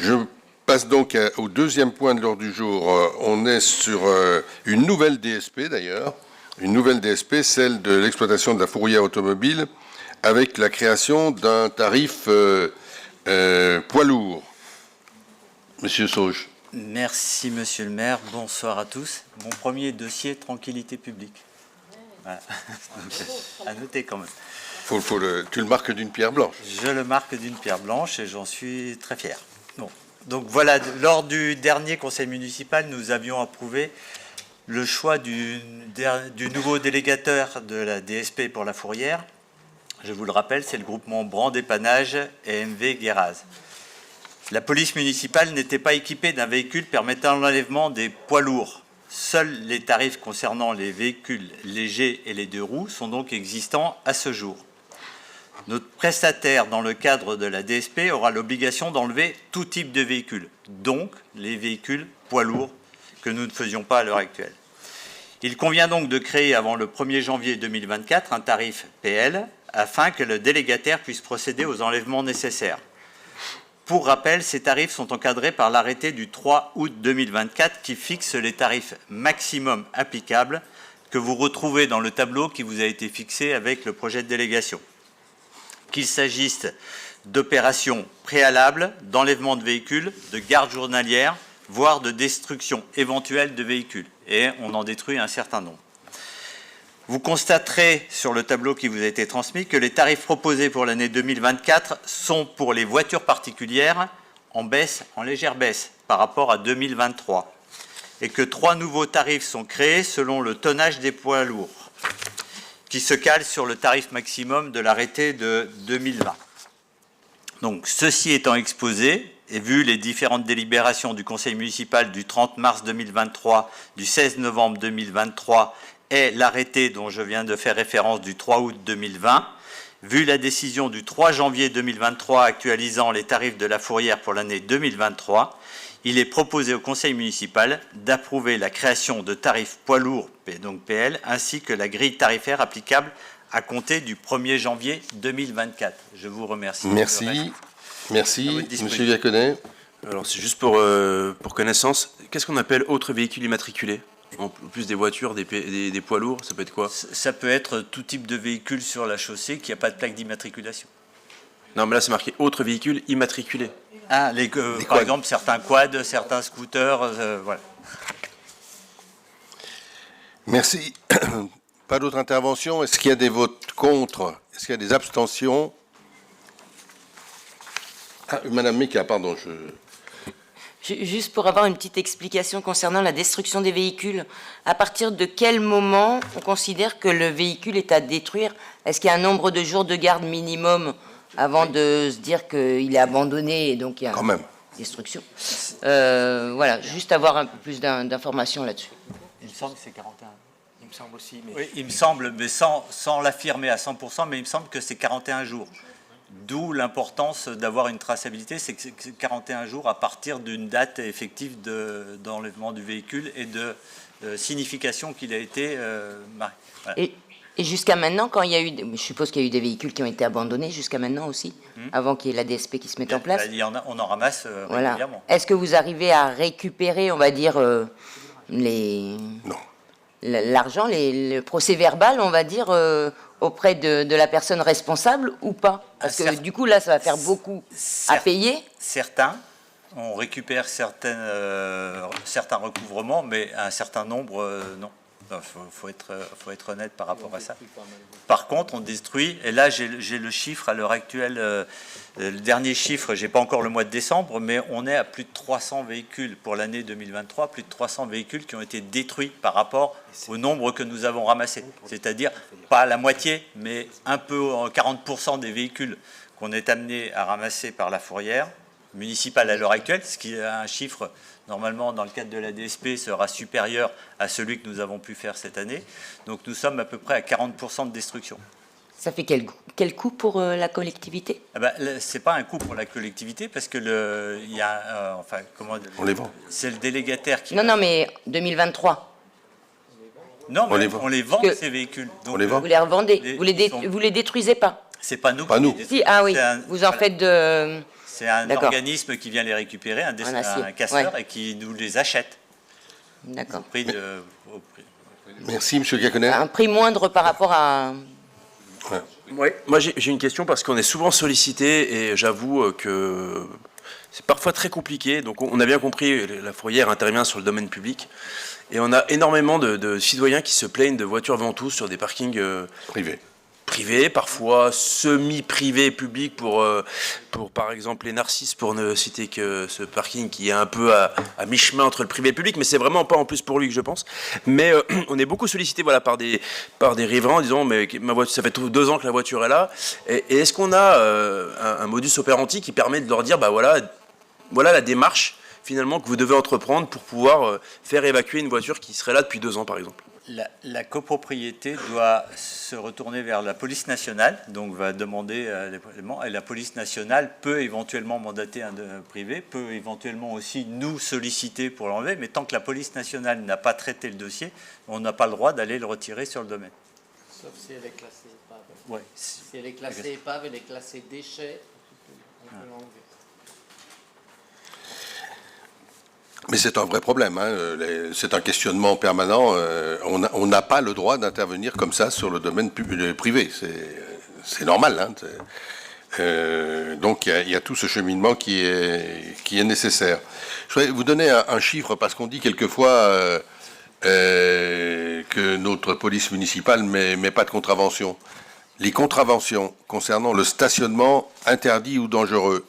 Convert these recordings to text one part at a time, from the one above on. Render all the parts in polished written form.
Je passe donc au deuxième point de l'ordre du jour. On est sur une nouvelle DSP d'ailleurs, une nouvelle DSP, celle de l'exploitation de la fourrière automobile, avec la création d'un tarif poids lourd. Monsieur Sauge. Merci, monsieur le maire. Bonsoir à tous. Mon premier dossier, tranquillité publique. Voilà. À noter quand même. Tu le marques d'une pierre blanche. Je le marque d'une pierre blanche et j'en suis très fier. Bon. Donc voilà, lors du dernier conseil municipal, nous avions approuvé le choix du nouveau délégateur de la DSP pour la fourrière. Je vous le rappelle, c'est le groupement Brand Dépannage et MV Guéraz. La police municipale n'était pas équipée d'un véhicule permettant l'enlèvement des poids lourds. Seuls les tarifs concernant les véhicules légers et les deux roues sont donc existants à ce jour. Notre prestataire, dans le cadre de la DSP, aura l'obligation d'enlever tout type de véhicule, donc les véhicules poids lourds que nous ne faisions pas à l'heure actuelle. Il convient donc de créer avant le 1er janvier 2024 un tarif PL afin que le délégataire puisse procéder aux enlèvements nécessaires. Pour rappel, ces tarifs sont encadrés par l'arrêté du 3 août 2024 qui fixe les tarifs maximum applicables que vous retrouvez dans le tableau qui vous a été fixé avec le projet de délégation. Qu'il s'agisse d'opérations préalables, d'enlèvement de véhicules, de garde journalière, voire de destruction éventuelle de véhicules. Et on en détruit un certain nombre. Vous constaterez sur le tableau qui vous a été transmis que les tarifs proposés pour l'année 2024 sont pour les voitures particulières en baisse, en légère baisse par rapport à 2023 et que 3 nouveaux tarifs sont créés selon le tonnage des poids lourds qui se calent sur le tarif maximum de l'arrêté de 2020. Donc, ceci étant exposé et vu les différentes délibérations du conseil municipal du 30 mars 2023, du 16 novembre 2023 et l'arrêté dont je viens de faire référence du 3 août 2020, vu la décision du 3 janvier 2023 actualisant les tarifs de la fourrière pour l'année 2023, il est proposé au conseil municipal d'approuver la création de tarifs poids lourds, donc PL, ainsi que la grille tarifaire applicable à compter du 1er janvier 2024. Je vous remercie. Merci. Merci. Monsieur Viaconnet. Alors, c'est juste pour connaissance, qu'est-ce qu'on appelle autres véhicules immatriculés ? En plus des voitures, des poids lourds, ça peut être quoi? Ça peut être tout type de véhicule sur la chaussée qui n'a pas de plaque d'immatriculation. Non, mais là, c'est marqué autres véhicules immatriculés. Ah, par exemple, certains quads, certains scooters, voilà. Merci. Pas d'autres interventions. Est-ce qu'il y a des votes contre? Est-ce qu'il y a des abstentions? Madame Mika, pardon. Juste pour avoir une petite explication concernant la destruction des véhicules, à partir de quel moment on considère que le véhicule est à détruire? Est-ce qu'il y a un nombre de jours de garde minimum avant de se dire qu'il est abandonné et donc il y a quand même destruction? Voilà, juste avoir un peu plus d'informations là-dessus. Il me semble que c'est 41. Il me semble aussi. Mais... Oui, il me semble, mais sans l'affirmer à 100%, mais il me semble que c'est 41 jours. D'où l'importance d'avoir une traçabilité, c'est que c'est 41 jours à partir d'une date effective d'enlèvement du véhicule et de signification qu'il a été marqué. Voilà. Et jusqu'à maintenant, quand il y a eu, je suppose qu'il y a eu des véhicules qui ont été abandonnés jusqu'à maintenant aussi, avant qu'il y ait la DSP qui se mette en place. On en ramasse régulièrement. Est-ce que vous arrivez à récupérer, on va dire, l'argent, le procès-verbal, on va dire, auprès de la personne responsable ou pas? Parce que du coup, là, ça va faire beaucoup à payer. Certains, on récupère certains recouvrements, mais un certain nombre, non. Il faut être honnête par rapport à ça. Par contre, on détruit, et là j'ai le chiffre à l'heure actuelle, le dernier chiffre, je n'ai pas encore le mois de décembre, mais on est à plus de 300 véhicules pour l'année 2023, plus de 300 véhicules qui ont été détruits par rapport au nombre que nous avons ramassés. C'est-à-dire, pas la moitié, mais un peu 40% des véhicules qu'on est amené à ramasser par la fourrière municipale à l'heure actuelle, ce qui est un chiffre, normalement, dans le cadre de la DSP, sera supérieur à celui que nous avons pu faire cette année. Donc nous sommes à peu près à 40% de destruction. Ça fait quel coût pour la collectivité? Ce n'est pas un coût pour la collectivité, parce que il y a, on les vend. C'est le délégataire qui... Non, mais 2023. Non, mais on les vend, ces véhicules. Donc, on les vend. Vous les revendez, vous les détruisez pas? C'est pas nous. Pas nous. Si, ah oui, vous en faites de... C'est un D'accord. organisme qui vient les récupérer, un acier, casseur, ouais. et qui nous les achète au D'accord. prix de... au prix. Merci, Monsieur Caconnet. Un prix moindre par rapport à... Ouais. Moi, j'ai une question parce qu'on est souvent sollicité et j'avoue que c'est parfois très compliqué. Donc, on a bien compris, la fourrière intervient sur le domaine public et on a énormément de citoyens qui se plaignent de voitures ventouses sur des parkings Privé. privés, parfois semi-privés, publics pour par exemple les Narcisses, pour ne citer que ce parking qui est un peu à mi-chemin entre le privé et le public, mais c'est vraiment pas en plus pour lui que je pense. Mais on est beaucoup sollicité voilà, par des riverains en disant mais ma voiture, ça fait 2 ans que la voiture est là, et est-ce qu'on a un modus operandi qui permet de leur dire bah voilà la démarche finalement que vous devez entreprendre pour pouvoir faire évacuer une voiture qui serait là depuis 2 ans par exemple? La copropriété doit se retourner vers la police nationale, donc va demander et la police nationale peut éventuellement mandater un privé, peut éventuellement aussi nous solliciter pour l'enlever, mais tant que la police nationale n'a pas traité le dossier, on n'a pas le droit d'aller le retirer sur le domaine. Sauf si elle est classée épave. Ouais. Si elle est classée épave, elle est classée déchet, on peut l'enlever. Mais c'est un vrai problème, hein. C'est un questionnement permanent. On n'a pas le droit d'intervenir comme ça sur le domaine privé. C'est normal. Hein. Donc il y a tout ce cheminement qui est nécessaire. Je voudrais vous donner un chiffre parce qu'on dit quelquefois que notre police municipale ne met pas de contravention. Les contraventions concernant le stationnement interdit ou dangereux,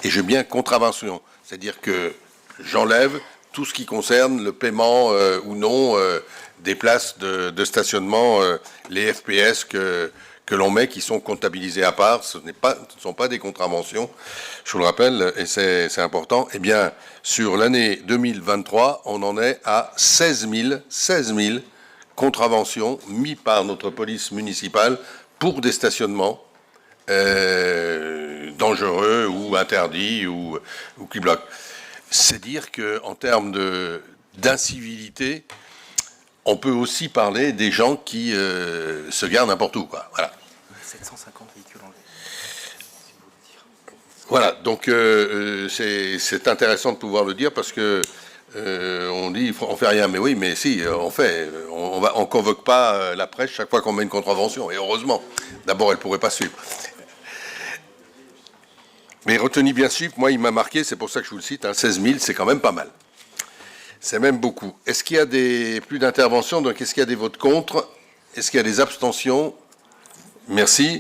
et je bien contravention, c'est-à-dire que j'enlève tout ce qui concerne le paiement ou non des places de stationnement, les FPS que l'on met, qui sont comptabilisés à part. Ce ne sont pas des contraventions, je vous le rappelle, et c'est important. Eh bien, sur l'année 2023, on en est à 16 000 contraventions mises par notre police municipale pour des stationnements dangereux ou interdits ou qui bloquent. C'est dire qu'en termes d'incivilité, on peut aussi parler des gens qui se garent n'importe où, quoi. Voilà. 750 véhicules enlevés. Voilà, donc c'est intéressant de pouvoir le dire parce que on dit on fait rien, mais oui, mais si, on fait. On convoque pas la presse chaque fois qu'on met une contravention, et heureusement. D'abord, elle pourrait pas suivre. Mais retenez bien ce chiffre, moi il m'a marqué, c'est pour ça que je vous le cite, hein, 16 000, c'est quand même pas mal. C'est même beaucoup. Est-ce qu'il y a plus d'interventions? Donc est-ce qu'il y a des votes contre? Est-ce qu'il y a des abstentions? Merci.